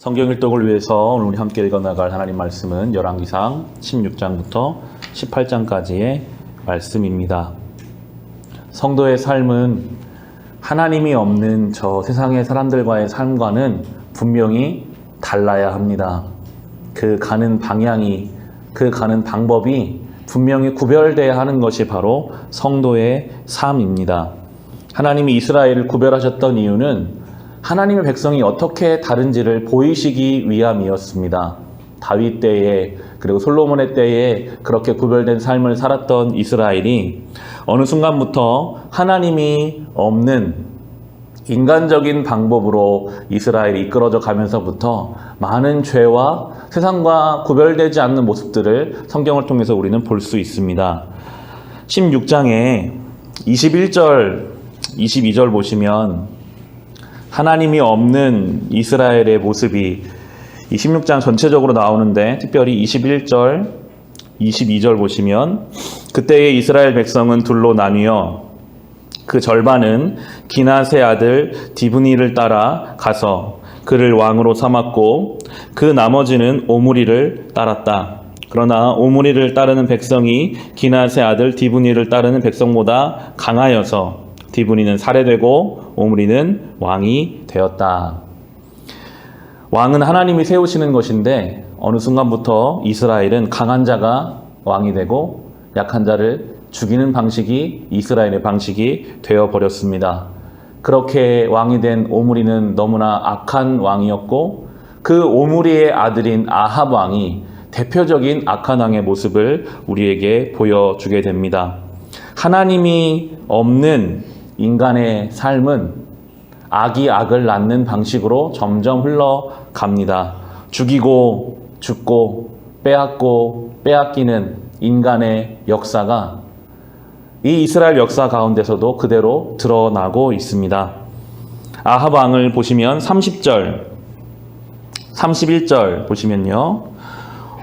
성경 일독을 위해서 오늘 우리 함께 읽어나갈 하나님 말씀은 열왕기상 16장부터 18장까지의 말씀입니다. 성도의 삶은 하나님이 없는 저 세상의 사람들과의 삶과는 분명히 달라야 합니다. 그 가는 방향이, 그 가는 방법이 분명히 구별되어야 하는 것이 바로 성도의 삶입니다. 하나님이 이스라엘을 구별하셨던 이유는 하나님의 백성이 어떻게 다른지를 보이시기 위함이었습니다. 다윗 때에 그리고 솔로몬의 때에 그렇게 구별된 삶을 살았던 이스라엘이 어느 순간부터 하나님이 없는 인간적인 방법으로 이스라엘이 이끌어져 가면서부터 많은 죄와 세상과 구별되지 않는 모습들을 성경을 통해서 우리는 볼 수 있습니다. 16장에 21절, 22절 보시면 하나님이 없는 이스라엘의 모습이 이 16장 전체적으로 나오는데 특별히 21절, 22절 보시면 그때의 이스라엘 백성은 둘로 나뉘어 그 절반은 기낫의 아들 디브니를 따라 가서 그를 왕으로 삼았고 그 나머지는 오므리를 따랐다. 그러나 오므리를 따르는 백성이 기낫의 아들 디브니를 따르는 백성보다 강하여서 디브니는 살해되고 오므리는 왕이 되었다. 왕은 하나님이 세우시는 것인데 어느 순간부터 이스라엘은 강한 자가 왕이 되고 약한 자를 죽이는 방식이 이스라엘의 방식이 되어버렸습니다. 그렇게 왕이 된 오므리는 너무나 악한 왕이었고 그 오므리의 아들인 아합 왕이 대표적인 악한 왕의 모습을 우리에게 보여주게 됩니다. 하나님이 없는 인간의 삶은 악이 악을 낳는 방식으로 점점 흘러갑니다. 죽이고 죽고 빼앗고 빼앗기는 인간의 역사가 이 이스라엘 역사 가운데서도 그대로 드러나고 있습니다. 아합 왕을 보시면 30절, 31절 보시면요.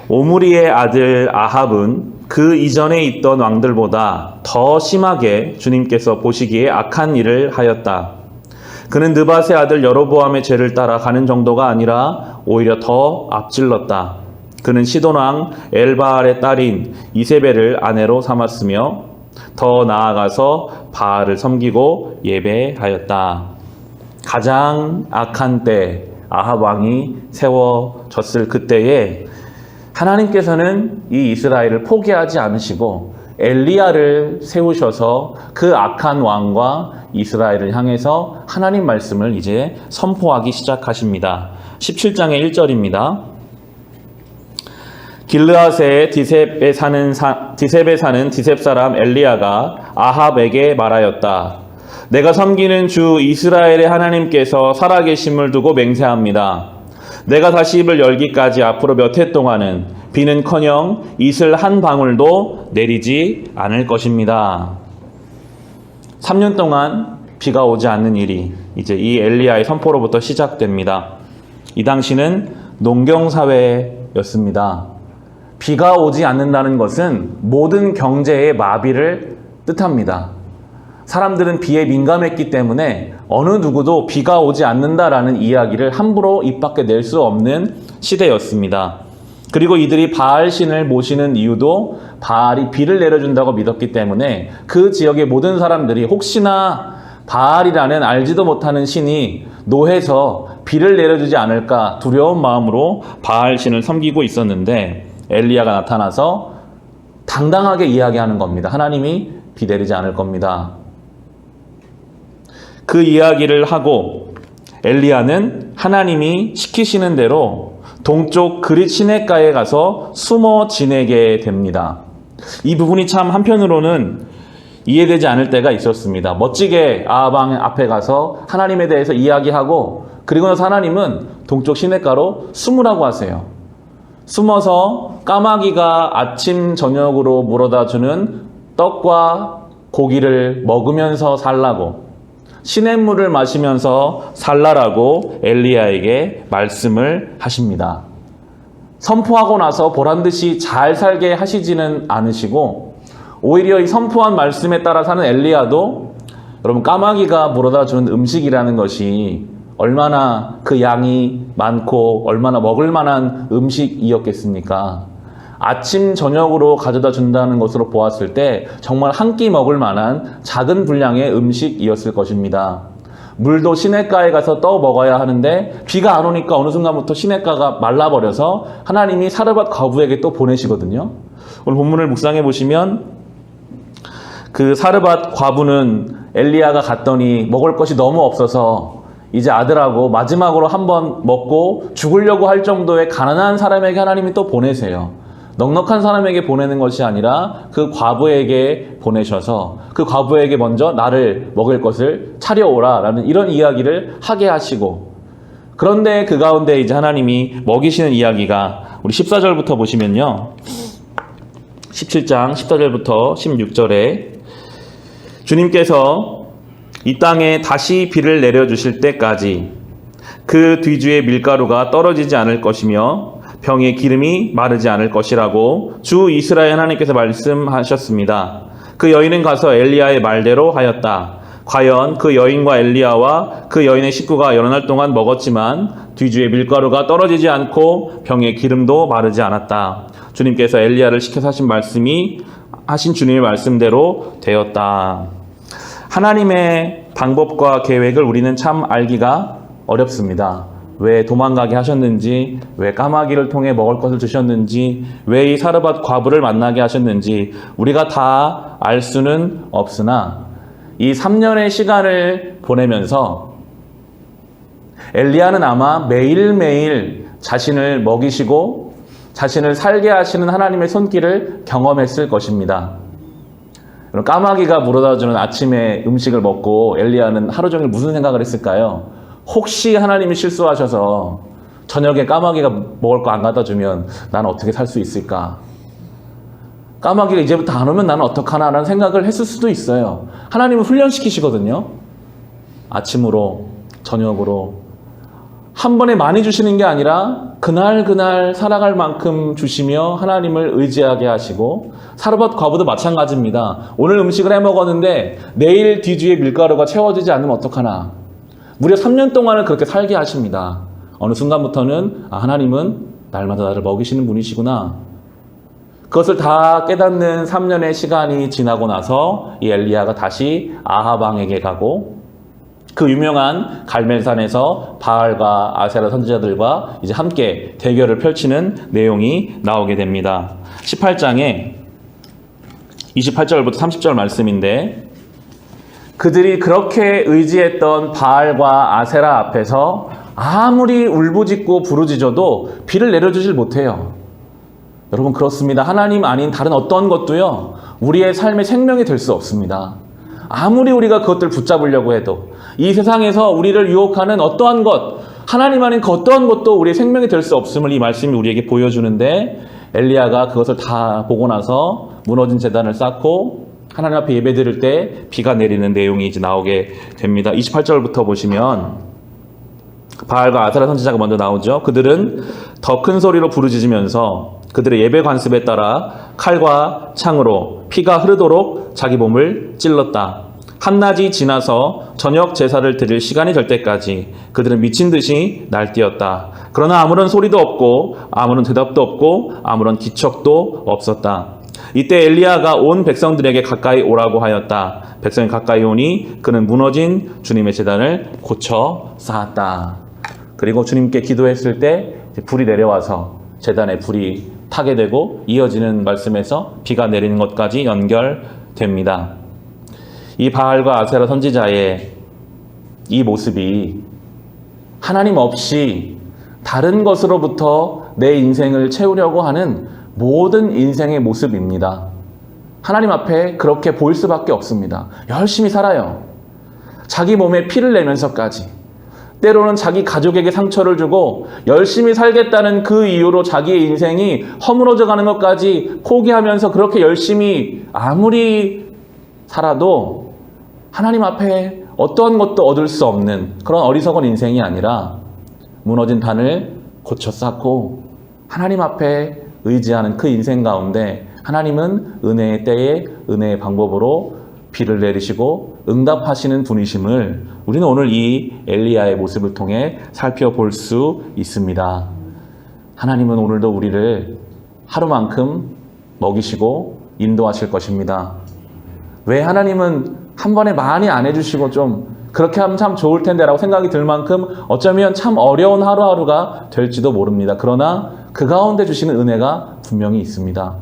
오므리의 아들 아합은 그 이전에 있던 왕들보다 더 심하게 주님께서 보시기에 악한 일을 하였다. 그는 느밧의 아들 여로보암의 죄를 따라 가는 정도가 아니라 오히려 더 앞질렀다. 그는 시돈왕 엘바알의 딸인 이세벨을 아내로 삼았으며 더 나아가서 바알을 섬기고 예배하였다. 가장 악한 때 아합 왕이 세워졌을 그때에 하나님께서는 이 이스라엘을 포기하지 않으시고 엘리야를 세우셔서 그 악한 왕과 이스라엘을 향해서 하나님 말씀을 이제 선포하기 시작하십니다. 17장의 1절입니다. 길르앗의 디셉에 사는 디셉 사람 엘리야가 아합에게 말하였다. 내가 섬기는 주 이스라엘의 하나님께서 살아계심을 두고 맹세합니다. 내가 다시 입을 열기까지 앞으로 몇 해 동안은 비는커녕 이슬 한 방울도 내리지 않을 것입니다. 3년 동안 비가 오지 않는 일이 이제 이 엘리야의 선포로부터 시작됩니다. 이 당시는 농경사회였습니다. 비가 오지 않는다는 것은 모든 경제의 마비를 뜻합니다. 사람들은 비에 민감했기 때문에 어느 누구도 비가 오지 않는다라는 이야기를 함부로 입 밖에 낼 수 없는 시대였습니다. 그리고 이들이 바알 신을 모시는 이유도 바알이 비를 내려준다고 믿었기 때문에 그 지역의 모든 사람들이 혹시나 바알이라는 알지도 못하는 신이 노해서 비를 내려주지 않을까 두려운 마음으로 바알 신을 섬기고 있었는데 엘리야가 나타나서 당당하게 이야기하는 겁니다. 하나님이 비 내리지 않을 겁니다. 그 이야기를 하고 엘리야는 하나님이 시키시는 대로 동쪽 그릿 시냇가에 가서 숨어 지내게 됩니다. 이 부분이 참 한편으로는 이해되지 않을 때가 있었습니다. 멋지게 아합 왕 앞에 가서 하나님에 대해서 이야기하고 그리고 나서 하나님은 동쪽 시냇가로 숨으라고 하세요. 숨어서 까마귀가 아침 저녁으로 물어다 주는 떡과 고기를 먹으면서 살라고, 시냇물을 마시면서 살라라고 엘리야에게 말씀을 하십니다. 선포하고 나서 보란듯이 잘 살게 하시지는 않으시고 오히려 이 선포한 말씀에 따라 사는 엘리야도 여러분 까마귀가 물어다 주는 음식이라는 것이 얼마나 그 양이 많고 얼마나 먹을 만한 음식이었겠습니까? 아침, 저녁으로 가져다 준다는 것으로 보았을 때 정말 한 끼 먹을 만한 작은 분량의 음식이었을 것입니다. 물도 시냇가에 가서 떠 먹어야 하는데 비가 안 오니까 어느 순간부터 시냇가가 말라버려서 하나님이 사르밧 과부에게 또 보내시거든요. 오늘 본문을 묵상해 보시면 그 사르밧 과부는 엘리야가 갔더니 먹을 것이 너무 없어서 이제 아들하고 마지막으로 한번 먹고 죽으려고 할 정도의 가난한 사람에게 하나님이 또 보내세요. 넉넉한 사람에게 보내는 것이 아니라 그 과부에게 보내셔서 그 과부에게 먼저 나를 먹을 것을 차려오라 라는 이런 이야기를 하게 하시고, 그런데 그 가운데 이제 하나님이 먹이시는 이야기가 우리 14절부터 보시면요, 17장 14절부터 16절에 주님께서 이 땅에 다시 비를 내려주실 때까지 그 뒤주의 밀가루가 떨어지지 않을 것이며 병의 기름이 마르지 않을 것이라고 주 이스라엘 하나님께서 말씀하셨습니다. 그 여인은 가서 엘리야의 말대로 하였다. 과연 그 여인과 엘리야와 그 여인의 식구가 여러 날 동안 먹었지만 뒤주의 밀가루가 떨어지지 않고 병의 기름도 마르지 않았다. 주님께서 엘리야를 시켜서 하신 말씀이 하신 주님의 말씀대로 되었다. 하나님의 방법과 계획을 우리는 참 알기가 어렵습니다. 왜 도망가게 하셨는지, 왜 까마귀를 통해 먹을 것을 주셨는지, 왜 이 사르밧 과부를 만나게 하셨는지 우리가 다 알 수는 없으나 이 3년의 시간을 보내면서 엘리야는 아마 매일매일 자신을 먹이시고 자신을 살게 하시는 하나님의 손길을 경험했을 것입니다. 까마귀가 물어다주는 아침에 음식을 먹고 엘리야는 하루 종일 무슨 생각을 했을까요? 혹시 하나님이 실수하셔서 저녁에 까마귀가 먹을 거 안 갖다 주면 나는 어떻게 살 수 있을까? 까마귀가 이제부터 안 오면 나는 어떡하나라는 생각을 했을 수도 있어요. 하나님은 훈련시키시거든요. 아침으로, 저녁으로. 한 번에 많이 주시는 게 아니라 그날 살아갈 만큼 주시며 하나님을 의지하게 하시고, 사르밧 과부도 마찬가지입니다. 오늘 음식을 해 먹었는데 내일 뒤주의 밀가루가 채워지지 않으면 어떡하나. 무려 3년 동안을 그렇게 살게 하십니다. 어느 순간부터는 하나님은 날마다 나를 먹이시는 분이시구나. 그것을 다 깨닫는 3년의 시간이 지나고 나서 이 엘리야가 다시 아합 왕에게 가고 그 유명한 갈멜산에서 바알과 아세라 선지자들과 이제 함께 대결을 펼치는 내용이 나오게 됩니다. 18장에 28절부터 30절 말씀인데, 그들이 그렇게 의지했던 바알과 아세라 앞에서 아무리 울부짖고 부르짖어도 비를 내려주질 못해요. 여러분, 그렇습니다. 하나님 아닌 다른 어떤 것도요, 우리의 삶의 생명이 될 수 없습니다. 아무리 우리가 그것들 붙잡으려고 해도 이 세상에서 우리를 유혹하는 어떠한 것, 하나님 아닌 그 어떠한 것도 우리의 생명이 될 수 없음을 이 말씀이 우리에게 보여주는데, 엘리야가 그것을 다 보고 나서 무너진 제단을 쌓고 하나님 앞에 예배 드릴 때 비가 내리는 내용이 이제 나오게 됩니다. 28절부터 보시면 바알과 아세라 선지자가 먼저 나오죠. 그들은 더 큰 소리로 부르짖으면서 그들의 예배 관습에 따라 칼과 창으로 피가 흐르도록 자기 몸을 찔렀다. 한낮이 지나서 저녁 제사를 드릴 시간이 될 때까지 그들은 미친 듯이 날뛰었다. 그러나 아무런 소리도 없고 아무런 대답도 없고 아무런 기척도 없었다. 이때 엘리야가 온 백성들에게 가까이 오라고 하였다. 백성이 가까이 오니 그는 무너진 주님의 제단을 고쳐 쌓았다. 그리고 주님께 기도했을 때 불이 내려와서 제단에 불이 타게 되고 이어지는 말씀에서 비가 내리는 것까지 연결됩니다. 이 바알과 아세라 선지자의 이 모습이 하나님 없이 다른 것으로부터 내 인생을 채우려고 하는 모든 인생의 모습입니다. 하나님 앞에 그렇게 보일 수밖에 없습니다. 열심히 살아요. 자기 몸에 피를 내면서까지, 때로는 자기 가족에게 상처를 주고 열심히 살겠다는 그 이유로 자기의 인생이 허물어져 가는 것까지 포기하면서 그렇게 열심히 아무리 살아도 하나님 앞에 어떠한 것도 얻을 수 없는 그런 어리석은 인생이 아니라 무너진 단을 고쳐 쌓고 하나님 앞에 의지하는 그 인생 가운데 하나님은 은혜의 때에 은혜의 방법으로 비를 내리시고 응답하시는 분이심을 우리는 오늘 이 엘리야의 모습을 통해 살펴볼 수 있습니다. 하나님은 오늘도 우리를 하루만큼 먹이시고 인도하실 것입니다. 왜 하나님은 한 번에 많이 안 해주시고 좀 그렇게 하면 참 좋을 텐데 라고 생각이 들 만큼 어쩌면 참 어려운 하루하루가 될지도 모릅니다. 그러나 그 가운데 주시는 은혜가 분명히 있습니다.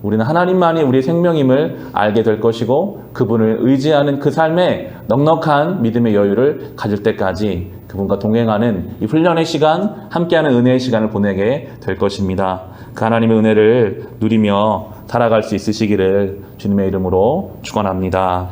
우리는 하나님만이 우리의 생명임을 알게 될 것이고 그분을 의지하는 그 삶에 넉넉한 믿음의 여유를 가질 때까지 그분과 동행하는 이 훈련의 시간, 함께하는 은혜의 시간을 보내게 될 것입니다. 그 하나님의 은혜를 누리며 살아갈 수 있으시기를 주님의 이름으로 축원합니다.